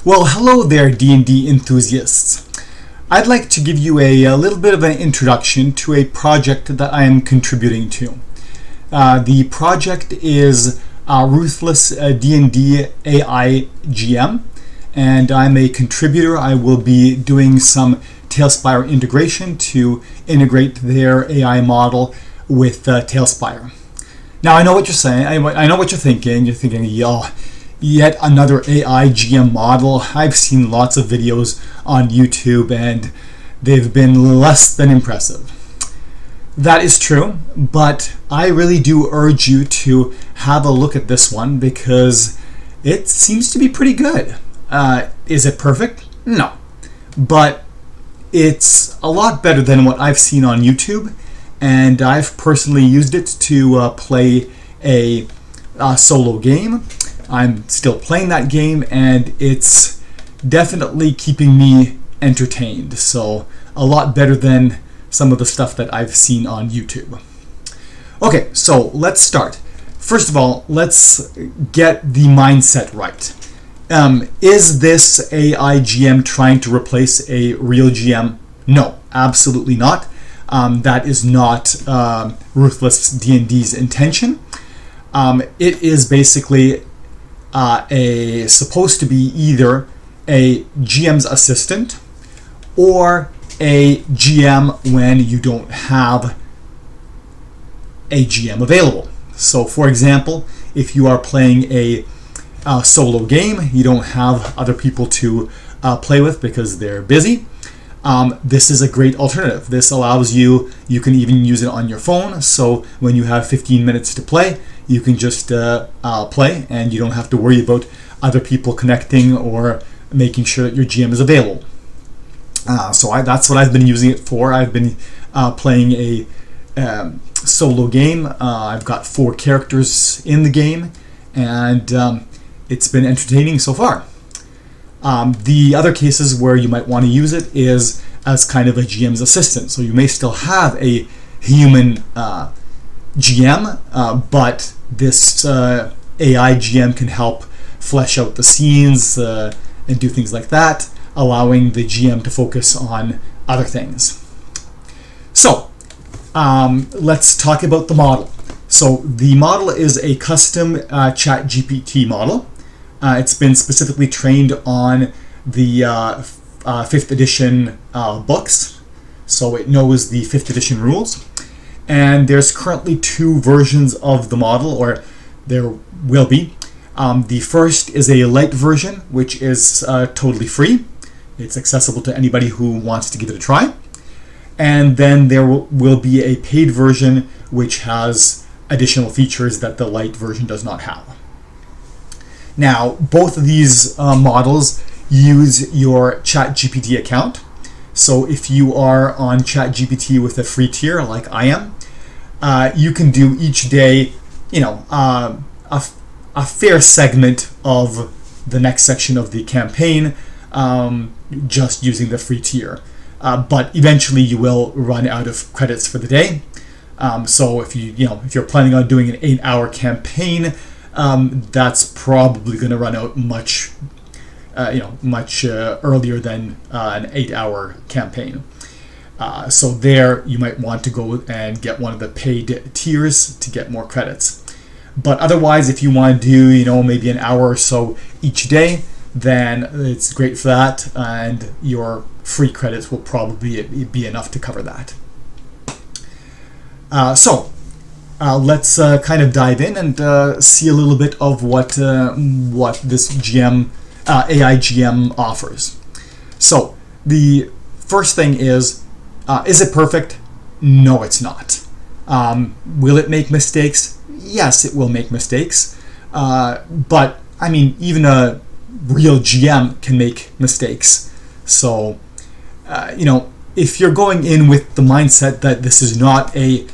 Well, hello there, D&D enthusiasts. I'd like to give you a little bit of an introduction to a project that I am contributing to. The project is Ruthless Dnd AI GM, and I'm a contributor. I will be doing some Tailspire integration to integrate their AI model with Tailspire. Now, I know what you're saying. I know what you're thinking. You're thinking, yet another AI GM model. I've seen lots of videos on YouTube and they've been less than impressive. That is true, but I really do urge you to have a look at this one because it seems to be pretty good. Is it perfect? No. But it's a lot better than what I've seen on YouTube, and I've personally used it to play a solo game. I'm still playing that game, and it's definitely keeping me entertained. So a lot better than some of the stuff that I've seen on YouTube. Okay, so let's start. First of all, let's get the mindset right. Is this AI GM trying to replace a real GM? No, absolutely not. That is not Ruthless Dnd's intention. It is basically supposed to be either a GM's assistant or a GM when you don't have a GM available. So, for example, if you are playing a solo game, you don't have other people to play with because they're busy, this is a great alternative. This allows you can even use it on your phone, so when you have 15 minutes to play, you can just play and you don't have to worry about other people connecting or making sure that your GM is available. That's what I've been using it for. I've been playing a solo game. I've got 4 characters in the game, and it's been entertaining so far. The other cases where you might want to use it is as kind of a GM's assistant. So you may still have a human GM, but this AI GM can help flesh out the scenes and do things like that, allowing the GM to focus on other things. So let's talk about the model. So the model is a custom ChatGPT model. It's been specifically trained on the 5th edition books, so it knows the 5th edition rules. And there's currently 2 versions of the model, or there will be. The first is a Lite version, which is totally free. It's accessible to anybody who wants to give it a try. And then there will be a paid version, which has additional features that the Lite version does not have. Now, both of these models use your ChatGPT account. So if you are on ChatGPT with a free tier, like I am, you can do each day, a fair segment of the next section of the campaign, just using the free tier. But eventually you will run out of credits for the day. So if you're planning on doing an 8-hour campaign, that's probably going to run out much earlier than an 8-hour campaign. So there you might want to go and get one of the paid tiers to get more credits. But otherwise, if you want to do maybe an hour or so each day, then it's great for that, and your free credits will probably be enough to cover that. Let's kind of dive in and see a little bit of what this AI GM offers. So the first thing is it perfect? No, it's not. Will it make mistakes? Yes, it will make mistakes. But I mean, even a real GM can make mistakes. So if you're going in with the mindset that this is not a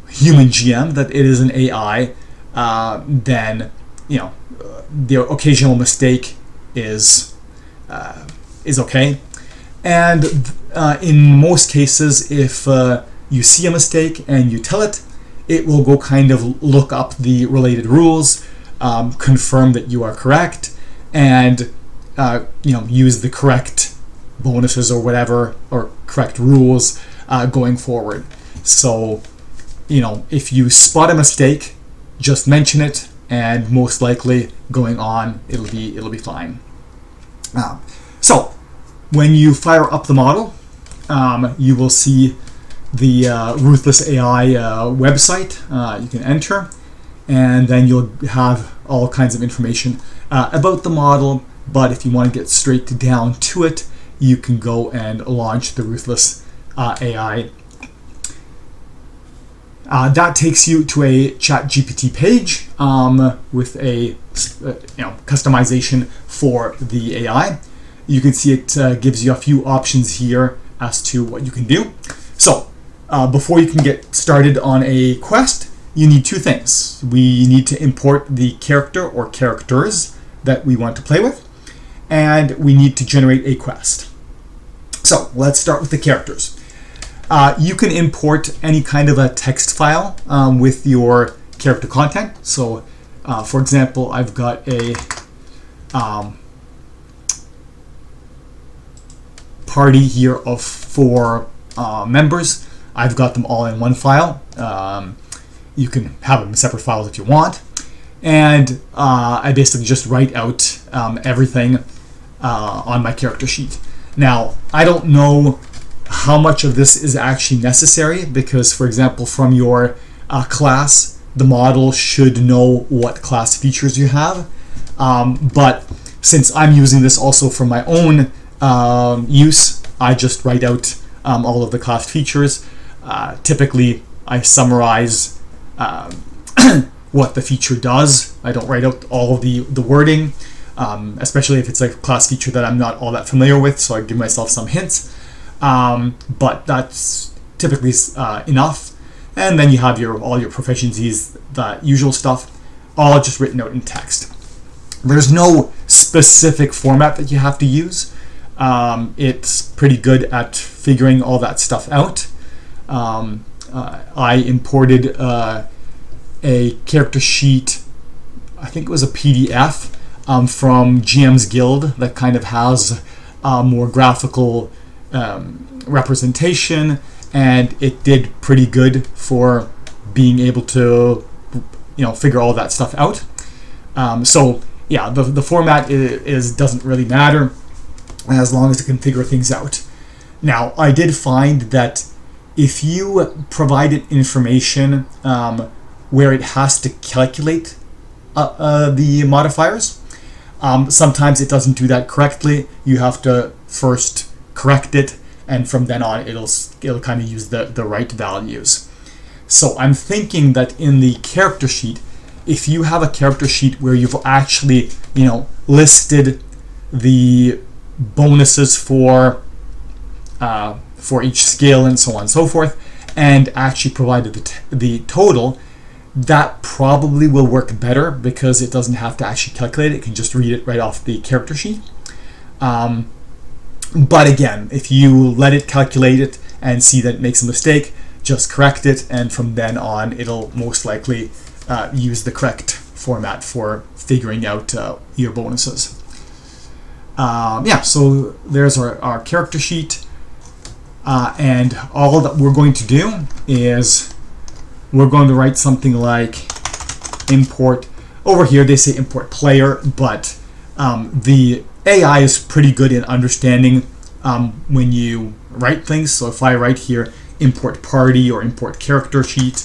human GM, that it is an AI, then the occasional mistake is okay. And in most cases, if you see a mistake and you tell it, it will go kind of look up the related rules, confirm that you are correct, and use the correct bonuses or whatever, or correct rules going forward. So, if you spot a mistake, just mention it, and most likely going on, it'll be fine. So, when you fire up the model, you will see the Ruthless AI website. You can enter, and then you'll have all kinds of information about the model. But if you want to get straight down to it, you can go and launch the Ruthless AI. That takes you to a ChatGPT page with a customization for the AI. You can see it gives you a few options here as to what you can do. So before you can get started on a quest, you need two things. We need to import the character or characters that we want to play with, and we need to generate a quest. So let's start with the characters. You can import any kind of a text file with your character content. So for example, I've got a party here of 4 members. I've got them all in one file. You can have them in separate files if you want. And I basically just write out everything on my character sheet. Now, I don't know how much of this is actually necessary, because, for example, from your class, the model should know what class features you have. But since I'm using this also for my own use, I just write out all of the class features. Typically, I summarize what the feature does. I don't write out all of the wording, especially if it's a class feature that I'm not all that familiar with, so I give myself some hints. But that's typically enough. And then you have all your proficiencies, that usual stuff, all just written out in text. There's no specific format that you have to use. It's pretty good at figuring all that stuff out. I imported a character sheet, I think it was a PDF, from GM's Guild that kind of has more graphical representation, and it did pretty good for being able to figure all that stuff out. So yeah, the format doesn't really matter as long as it can figure things out. Now, I did find that if you provided information where it has to calculate the modifiers, sometimes it doesn't do that correctly. You have to first correct it, and from then on it'll kind of use the right values. So I'm thinking that in the character sheet, if you have a character sheet where you've actually listed the bonuses for each skill and so on and so forth, and actually provided the total, that probably will work better, because it doesn't have to actually calculate it. It can just read it right off the character sheet. But again, if you let it calculate it and see that it makes a mistake, just correct it, and from then on it'll most likely use the correct format for figuring out your bonuses. Yeah, so there's our character sheet, and all that we're going to do is we're going to write something like import. Over here they say import player, but the AI is pretty good in understanding when you write things. So if I write here import party or import character sheet,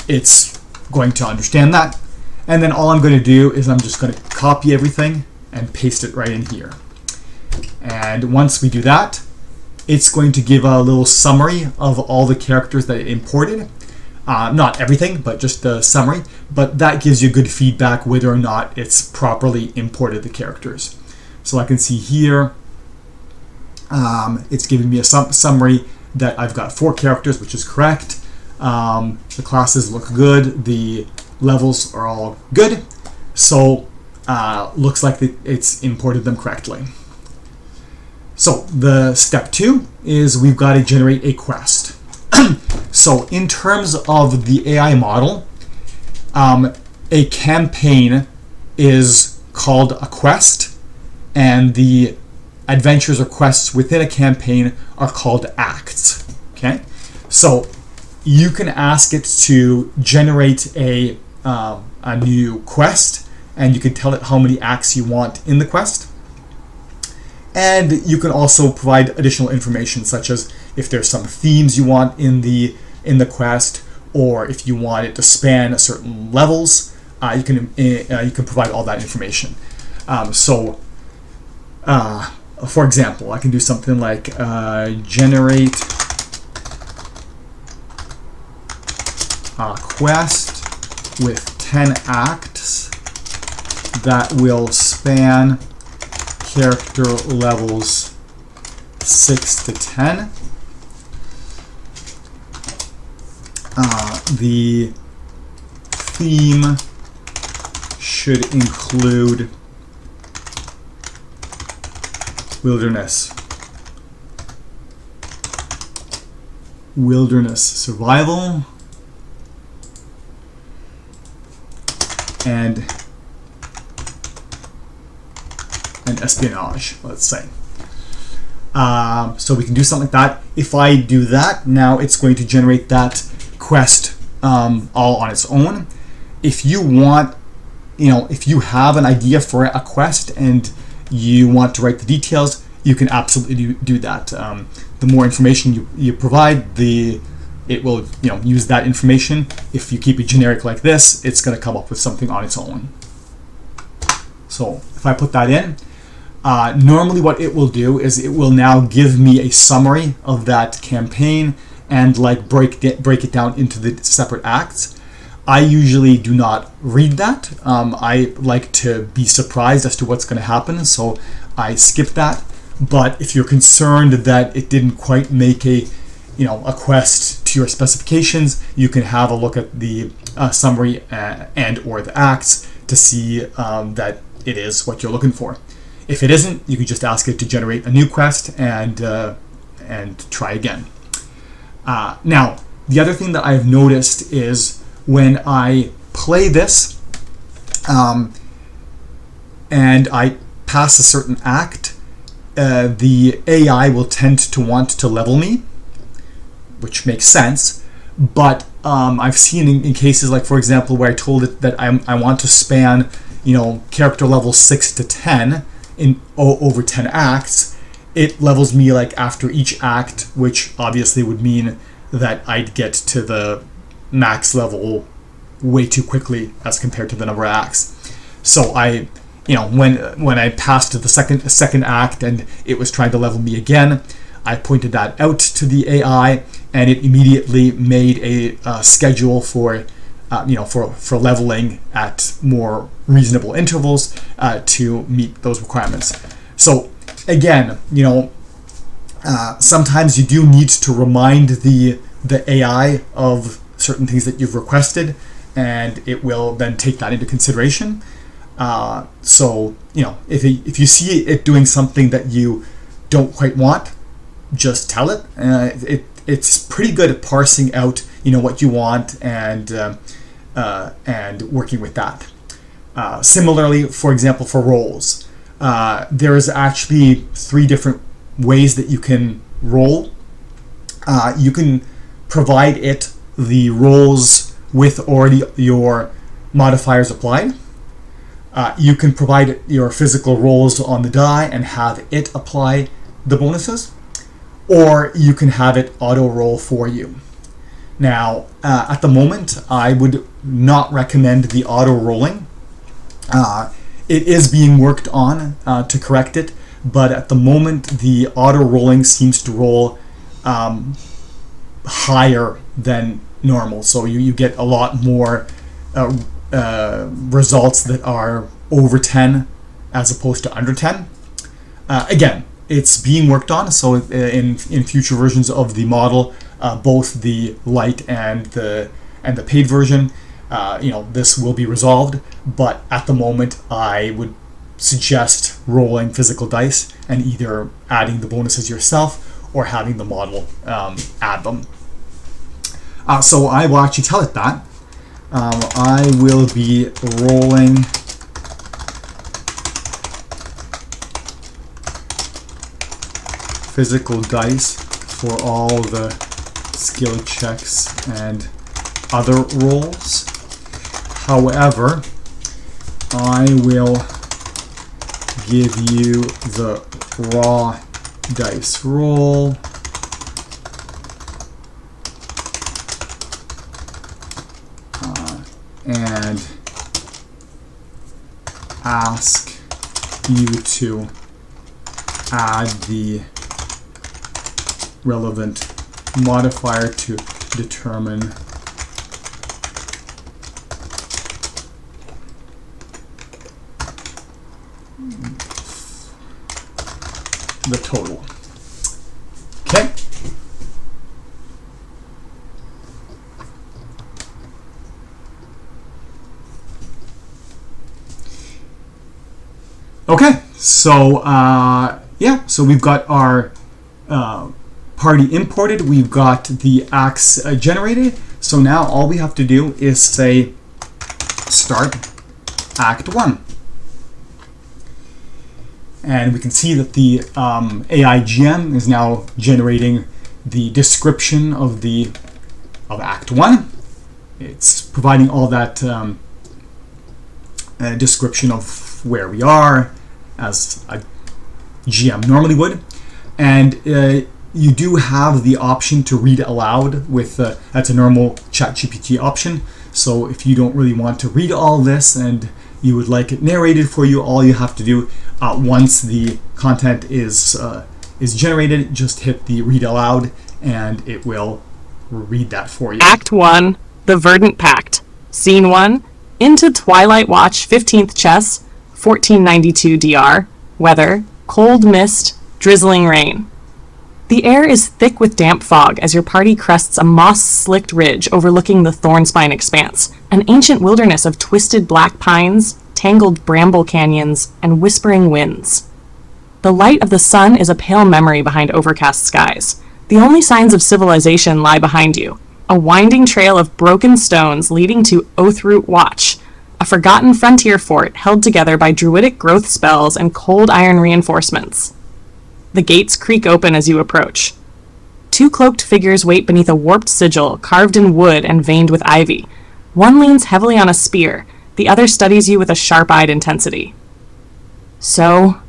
it's going to understand that. And then all I'm going to do is I'm just going to copy everything and paste it right in here. And once we do that, it's going to give a little summary of all the characters that it imported. Not everything, but just the summary. But that gives you good feedback whether or not it's properly imported the characters. So I can see here, it's giving me a summary that I've got 4 characters, which is correct. The classes look good. The levels are all good. So looks like it's imported them correctly. So the step 2 is we've got to generate a quest. So in terms of the AI model, a campaign is called a quest, and the adventures or quests within a campaign are called acts. Okay, so you can ask it to generate a new quest, and you can tell it how many acts you want in the quest. And you can also provide additional information, such as if there's some themes you want in the quest, or if you want it to span certain levels. You can provide all that information. For example, I can do something like generate a quest with 10 acts that will span character levels 6 to 10. The theme should include wilderness survival, and espionage, let's say. So we can do something like that. If I do that, now it's going to generate that quest all on its own. If you want, if you have an idea for a quest and you want to write the details, you can absolutely do that. The more information you provide, it will use that information. If you keep it generic like this, it's going to come up with something on its own. So if I put that in, normally what it will do is it will now give me a summary of that campaign and break it down into the separate acts. I usually do not read that. I like to be surprised as to what's going to happen, so I skip that. But if you're concerned that it didn't quite make a quest to your specifications, you can have a look at the summary and or the acts to see that it is what you're looking for. If it isn't, you can just ask it to generate a new quest and try again. Now, the other thing that I've noticed is when I play this and I pass a certain act, the AI will tend to want to level me, which makes sense. But I've seen in cases like, for example, where I told it that I want to span, character level 6 to 10 in over 10 acts, it levels me after each act, which obviously would mean that I'd get to the max level way too quickly as compared to the number of acts. So when I passed to the second act and it was trying to level me again, I pointed that out to the AI, and it immediately made a schedule for leveling at more reasonable intervals to meet those requirements. So again, sometimes you do need to remind the AI of certain things that you've requested, and it will then take that into consideration. So if you see it doing something that you don't quite want, just tell it. It's pretty good at parsing out what you want and working with that. Similarly, for example, for roles, there is actually 3 different ways that you can roll. You can provide it the roles with already your modifiers applied. You can provide it your physical rolls on the die and have it apply the bonuses, or you can have it auto roll for you. Now, at the moment, I would not recommend the auto rolling. It is being worked on to correct it, but at the moment, the auto rolling seems to roll higher than normal. So you get a lot more results that are over 10 as opposed to under 10. Again, it's being worked on, so in future versions of the model, both the Lite and the paid version, this will be resolved. But at the moment, I would suggest rolling physical dice and either adding the bonuses yourself or having the model add them. So I will actually tell it that. I will be rolling physical dice for all the skill checks and other rolls. However, I will give you the raw dice roll. And ask you to add the relevant modifier to determine the total. Okay. Okay, so yeah, so we've got our party imported, we've got the acts generated. So now all we have to do is say start Act 1. And we can see that the AI GM is now generating the description of Act 1. It's providing all that description of where we are, as a GM normally would. And you do have the option to read aloud with, that's a normal ChatGPT option. So if you don't really want to read all this and you would like it narrated for you, all you have to do once the content is generated, just hit the read aloud and it will read that for you. Act 1, The Verdant Pact. Scene 1, into Twilight Watch, 15th Chess, 1492 DR. Weather, cold mist, drizzling rain. The air is thick with damp fog as your party crests a moss-slicked ridge overlooking the Thornspine Expanse, an ancient wilderness of twisted black pines, tangled bramble canyons, and whispering winds. The light of the sun is a pale memory behind overcast skies. The only signs of civilization lie behind you, a winding trail of broken stones leading to Oathroot Watch, a forgotten frontier fort held together by druidic growth spells and cold iron reinforcements. The gates creak open as you approach. Two cloaked figures wait beneath a warped sigil carved in wood and veined with ivy. One leans heavily on a spear, the other studies you with a sharp-eyed intensity. So,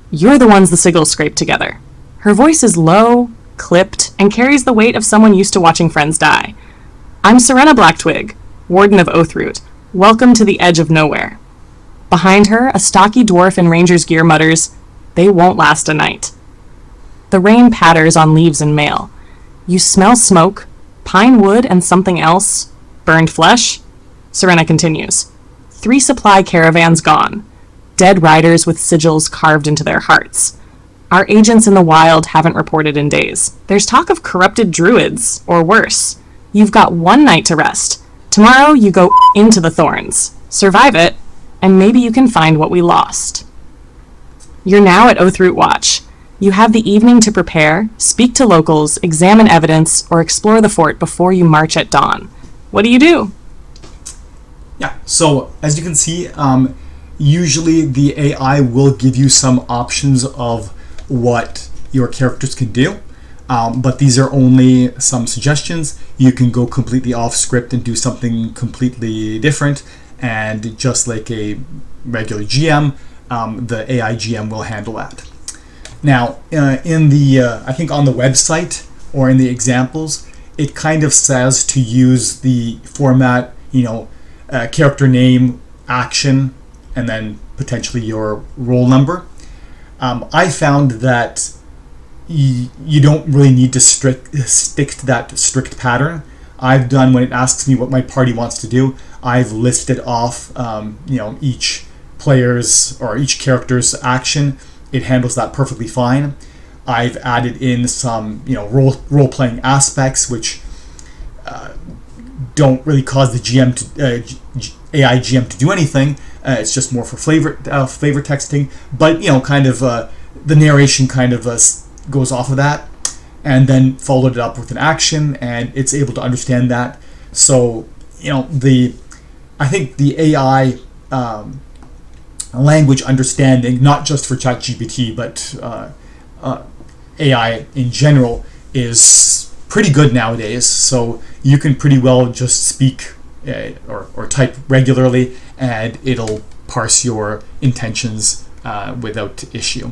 you're the ones the sigil scraped together. Her voice is low, clipped, and carries the weight of someone used to watching friends die. I'm Serena Blacktwig, Warden of Oathroot. Welcome to the edge of nowhere. Behind her, a stocky dwarf in ranger's gear mutters, "They won't last a night." The rain patters on leaves and mail. You smell smoke, pine wood, and something else. Burned flesh? Serena continues. 3 supply caravans gone. Dead riders with sigils carved into their hearts. Our agents in the wild haven't reported in days. There's talk of corrupted druids, or worse. You've got 1 night to rest. Tomorrow you go into the thorns. Survive it, and maybe you can find what we lost. You're now at Oathroot Watch. You have the evening to prepare, speak to locals, examine evidence, or explore the fort before you march at dawn. What do you do? Yeah, so as you can see, usually the AI will give you some options of what your characters can do, but these are only some suggestions. You can go completely off script and do something completely different, and just like a regular GM, the AI GM will handle that. Now, in the I think on the website or in the examples, it kind of says to use the format, character name, action, and then potentially your roll number. I found that you don't really need to stick to that strict pattern. I've done, when it asks me what my party wants to do, I've listed off each player's or each character's action. It handles that perfectly fine. I've added in some role-playing aspects which don't really cause the AI GM to do anything. It's just more for flavor texting, but the narration kind of goes off of that, and then followed it up with an action, and it's able to understand that. So I think the AI language understanding, not just for ChatGPT, but AI in general is pretty good nowadays. So you can pretty well just speak or type regularly, and it'll parse your intentions without issue.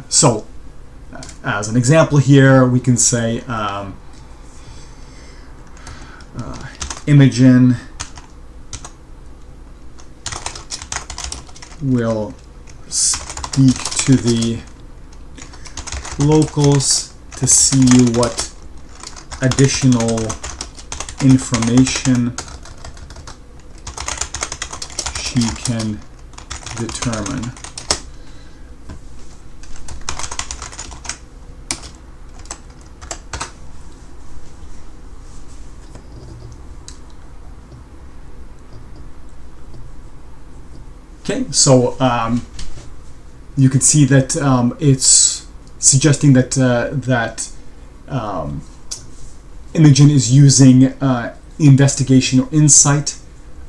So as an example here, we can say Imogen will speak to the locals to see what additional information she can determine. Okay, so you can see that it's suggesting that Imogen is using investigation or insight.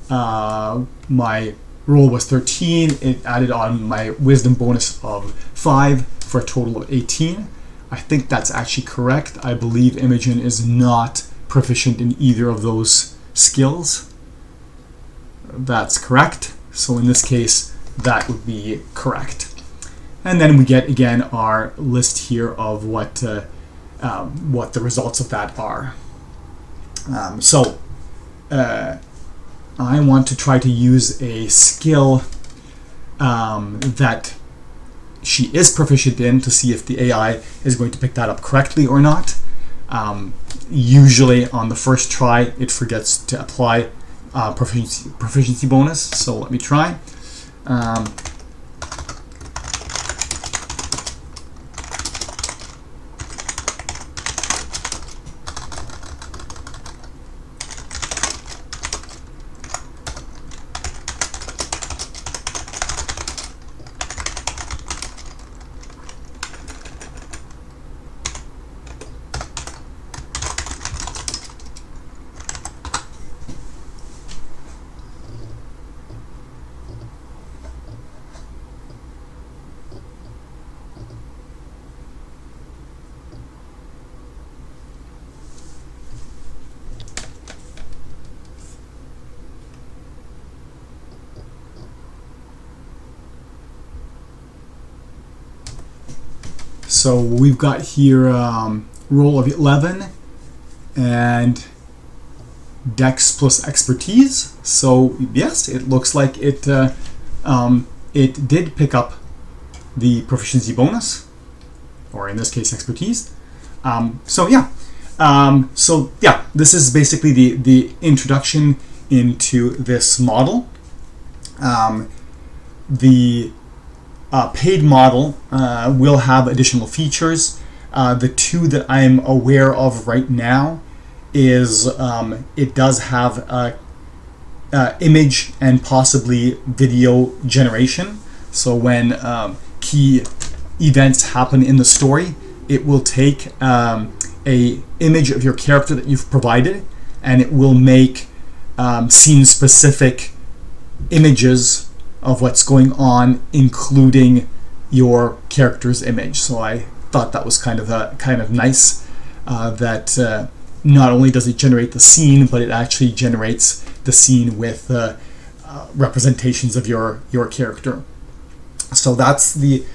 My roll was 13. It added on my wisdom bonus of 5 for a total of 18. I think that's actually correct. I believe Imogen is not proficient in either of those skills. That's correct. So in this case, that would be correct. And then we get again our list here of what the results of that are. I want to try to use a skill that she is proficient in to see if the AI is going to pick that up correctly or not. Usually on the first try, it forgets to apply proficiency bonus. So let me try. So we've got here roll of 11 and Dex plus expertise. So yes, it looks like it did pick up the proficiency bonus, or in this case expertise. So yeah, this is basically the introduction into this model. The paid model will have additional features. The two that I'm aware of right now is it does have image and possibly video generation. So when key events happen in the story, it will take a image of your character that you've provided, and it will make scene-specific images of what's going on, including your character's image. So I thought that was kind of nice that not only does it generate the scene, but it actually generates the scene with representations of your character. So that's the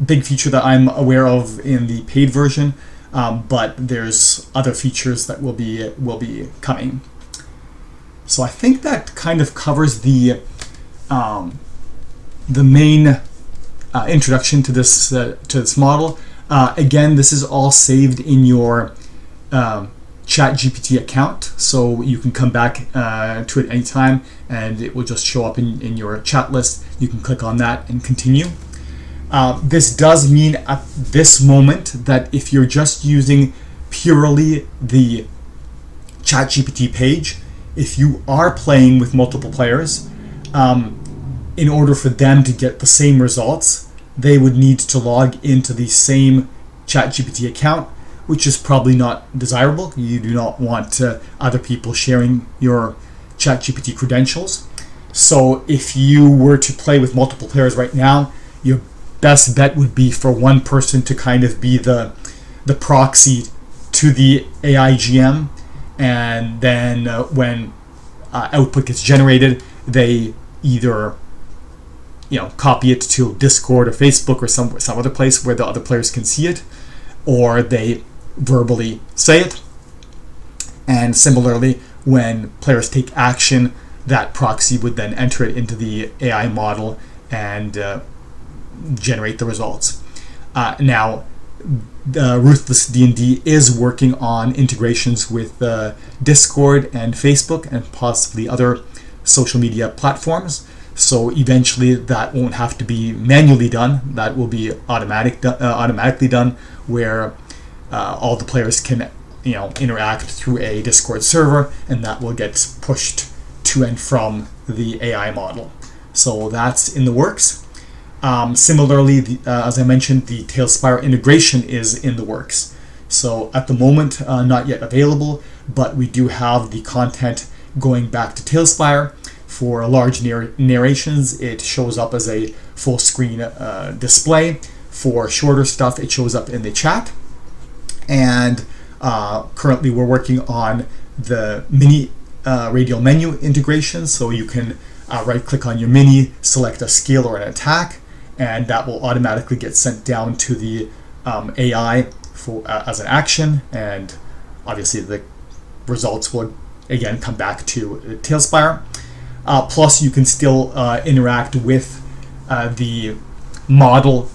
big feature that I'm aware of in the paid version, but there's other features that will be coming. So I think that kind of covers the main introduction to this model. Again, this is all saved in your ChatGPT account, so you can come back to it anytime, and it will just show up in your chat list. You can click on that and continue. This does mean at this moment that if you're just using purely the ChatGPT page, if you are playing with multiple players, in order for them to get the same results, they would need to log into the same ChatGPT account, which is probably not desirable. You do not want other people sharing your ChatGPT credentials. So if you were to play with multiple players right now, your best bet would be for one person to kind of be the proxy to the AI GM, and then when output gets generated, they either copy it to Discord or Facebook or some other place where the other players can see it, or they verbally say it. And similarly, when players take action, that proxy would then enter it into the AI model and generate the results. Now, Ruthless Dnd is working on integrations with Discord and Facebook and possibly other social media platforms. So eventually that won't have to be manually done. That will be automatically done, where all the players can interact through a Discord server, and that will get pushed to and from the AI model. So that's in the works. Similarly, as I mentioned, the Tailspire integration is in the works. So at the moment, not yet available, but we do have the content going back to Tailspire. For large narrations, it shows up as a full screen display. For shorter stuff, it shows up in the chat. And currently we're working on the mini radial menu integration. So you can right click on your mini, select a skill or an attack, and that will automatically get sent down to the AI as an action. And obviously the results will again come back to Tailspire. Plus, you can still interact with the model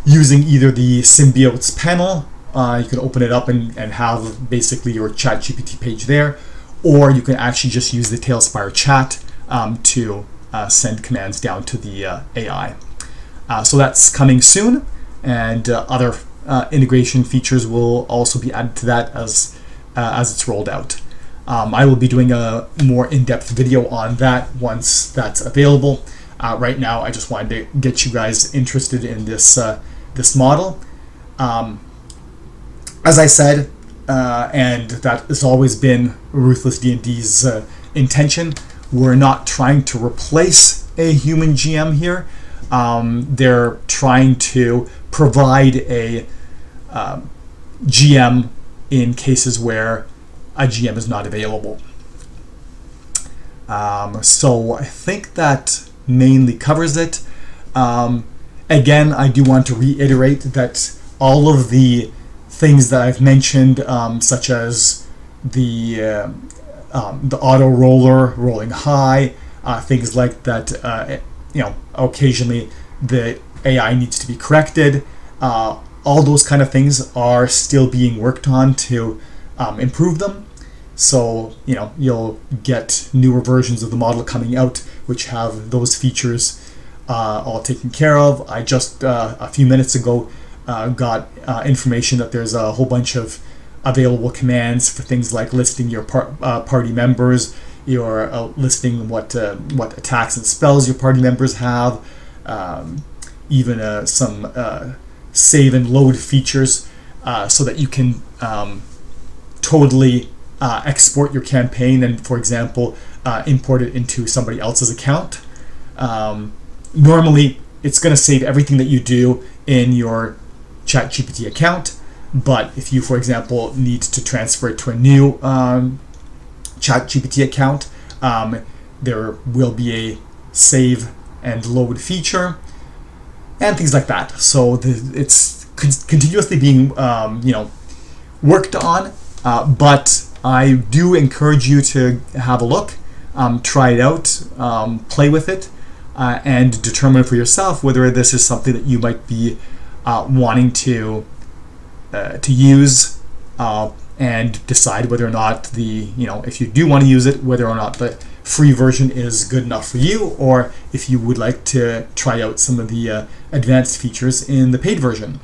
using either the Symbiotes panel. You can open it up and have basically your ChatGPT page there, or you can actually just use the Tailspire chat to send commands down to the AI. So that's coming soon, and other integration features will also be added to that as it's rolled out. I will be doing a more in-depth video on that once that's available. Right now, I just wanted to get you guys interested in this model. As I said, and that has always been Ruthless Dnd's intention, we're not trying to replace a human GM here. They're trying to provide a GM in cases where a GM is not available. So I think that mainly covers it. Again, I do want to reiterate that all of the things that I've mentioned, such as the auto roller, rolling high, things like that, occasionally the AI needs to be corrected. All those kind of things are still being worked on to improve them. So, you'll get newer versions of the model coming out which have those features all taken care of. I just a few minutes ago got information that there's a whole bunch of available commands for things like listing your party members, your listing what attacks and spells your party members have, even some save and load features, so that you can totally export your campaign and, for example, import it into somebody else's account. Normally, it's going to save everything that you do in your ChatGPT account, but if you, for example, need to transfer it to a new ChatGPT account, there will be a save and load feature and things like that. So it's continuously being worked on, but I do encourage you to have a look, try it out, play with it, and determine for yourself whether this is something that you might be wanting to use, and decide whether or not if you do want to use it, whether or not the free version is good enough for you, or if you would like to try out some of the advanced features in the paid version.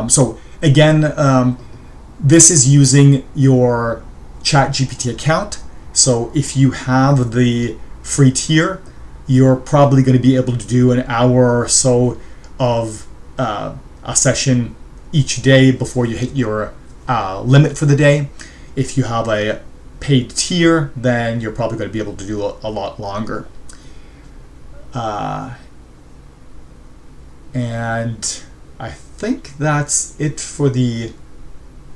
So again, this is using your ChatGPT account. So if you have the free tier, you're probably going to be able to do an hour or so of a session each day before you hit your limit for the day. If you have a paid tier, then you're probably going to be able to do a lot longer. And I think that's it for the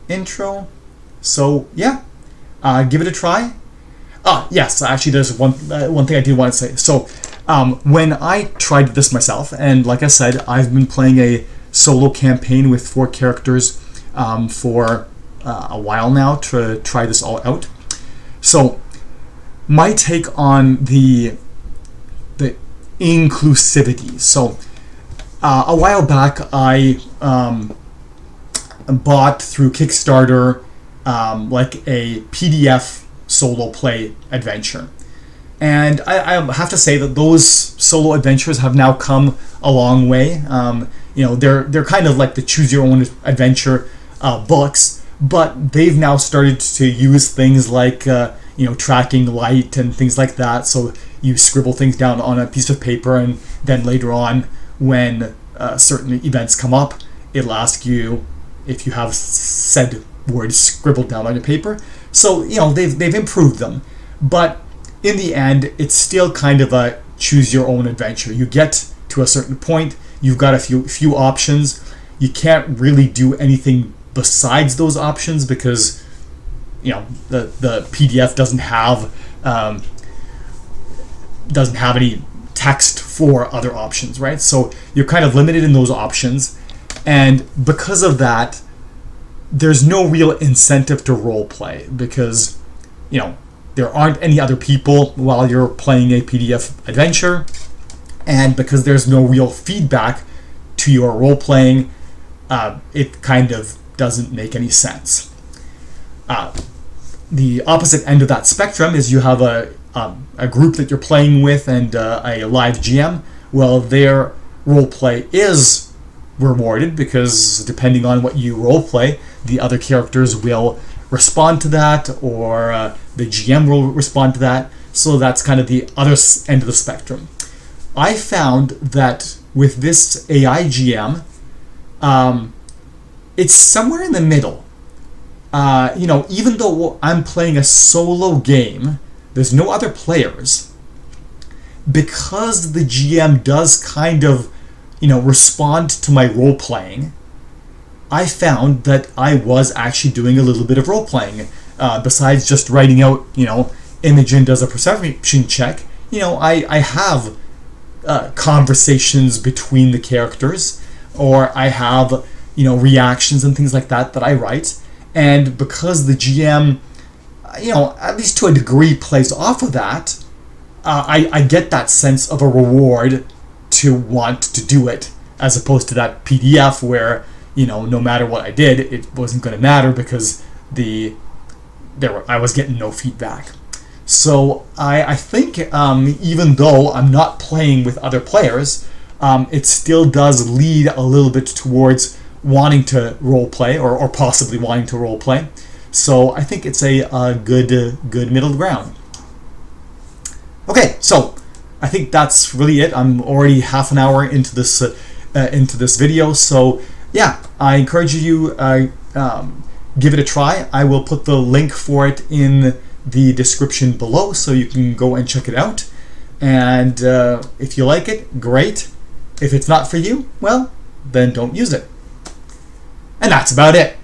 intro. So yeah, give it a try. Yes, actually there's one thing I do want to say. So when I tried this myself, and like I said, I've been playing a solo campaign with 4 characters for a while now to try this all out. So my take on the inclusivity. So a while back I bought through Kickstarter like a PDF solo play adventure. And I have to say that those solo adventures have now come a long way. They're kind of like the choose your own adventure books, but they've now started to use things like tracking Lite and things like that. So you scribble things down on a piece of paper, and then later on, when certain events come up, it'll ask you if you have said words scribbled down on your paper. So they've improved them, but in the end, it's still kind of a choose your own adventure. You get to a certain point, you've got a few options. You can't really do anything besides those options because the PDF doesn't have any text for other options, right? So you're kind of limited in those options, and because of that, there's no real incentive to role play because there aren't any other people while you're playing a PDF adventure, and because there's no real feedback to your role playing, it kind of doesn't make any sense. The opposite end of that spectrum is you have a group that you're playing with and a live GM. Well, their role play is rewarded because depending on what you role play, the other characters will respond to that, or the GM will respond to that. So that's kind of the other end of the spectrum. I found that with this AI GM, it's somewhere in the middle. Even though I'm playing a solo game, there's no other players. Because the GM does kind of, respond to my role playing, I found that I was actually doing a little bit of role playing. Besides just writing out, Imogen does a perception check, I have conversations between the characters, or I have, reactions and things like that I write. And because the GM, at least to a degree, plays off of that, I get that sense of a reward to want to do it, as opposed to that PDF where, no matter what I did, it wasn't going to matter because I was getting no feedback. So I think even though I'm not playing with other players, it still does lead a little bit towards wanting to role play, or possibly wanting to role play. So I think it's a good middle ground. Okay, so I think that's really it. I'm already half an hour into this video. So yeah, I encourage you give it a try. I will put the link for it in the description below, so you can go and check it out. And if you like it, great. If it's not for you, well, then don't use it. And that's about it.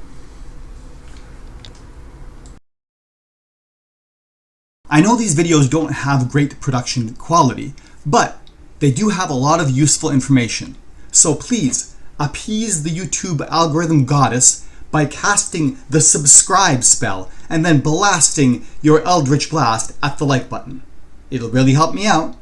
I know these videos don't have great production quality, but they do have a lot of useful information. So please, appease the YouTube algorithm goddess by casting the subscribe spell and then blasting your Eldritch Blast at the like button. It'll really help me out.